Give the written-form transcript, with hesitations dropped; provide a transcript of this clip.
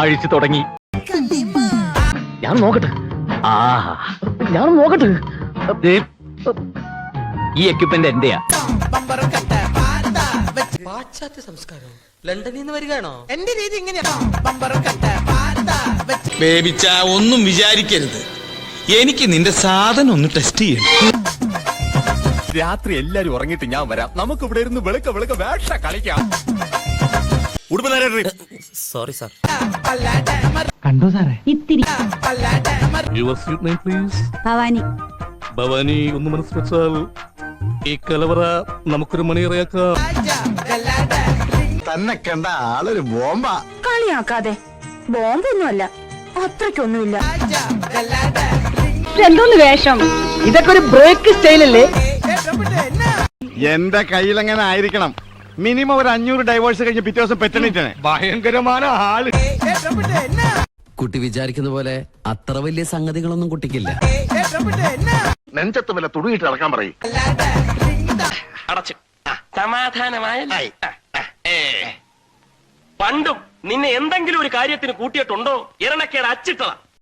അഴിച്ചു തുടങ്ങി. ഞാൻ നോക്കട്ടെ. ഞാൻ നോക്കട്ടെ. ഈ എക്യുപ്മെന്റ് എന്റെയാ. പാശ്ചാത്യ സംസ്കാരം ലണ്ടനിൽ നിന്ന് വരികയാണോ? എന്റെ രീതി ഇങ്ങനെയാ. ബേബിച്ച ഒന്നും വിചാരിക്കരുത്. എനിക്ക് നിന്റെ സാധനം ഒന്ന് ടെസ്റ്റ് ചെയ്യണം. രാത്രി എല്ലാരും ഉറങ്ങിയിട്ട് ഞാൻ വരാം. നമുക്ക് ഇവിടെ ഇരുന്ന് വെളുക്ക വേഷ കളിക്കാം. Sorry sir. കണ്ടോ സാറേ? ഇത്തിരി your sweet name please. Bhavani. Bhavani, ഒന്ന് മനസ്സ് വെച്ചാൽ ഈ കലവറ നമുക്കൊരു മണിയറയാക്കാം. തന്നെ കണ്ട ആളൊരു ബോംബാ. കളിയാക്കാതെ. ബോംബൊന്നുമല്ല, അത്രയ്ക്കൊന്നുമില്ല. എന്തോന്ന് വേഷം? ഇതൊക്കെ ഒരു ബ്രേക്ക് സ്റ്റൈലല്ലേ? എന്റെ കയ്യിലെങ്ങനെ ആയിരിക്കണം. മിനിമം ഒരു 500 ഡൈവേഴ്സ് കഴിഞ്ഞ് പിറ്റേ ദിവസം പെറ്റണിട്ടാണ്. ഭയങ്കരமான ആള്. കുട്ടി വിചാരിക്കുന്ന പോലെ അത്ര വലിയ സംഗതികളൊന്നും കുട്ടിക്കില്ല. നെഞ്ചത്ത് വല്ല തുടുങ്ങിട്ട് നടക്കാൻ പറയും. അടച്ചു സമാധാനമായ. പണ്ടും നിന്നെ എന്തെങ്കിലും ഒരു കാര്യത്തിന് കൂട്ടിയിട്ടുണ്ടോ? ഇരണക്കേട് അച്ചിട്ടതാ.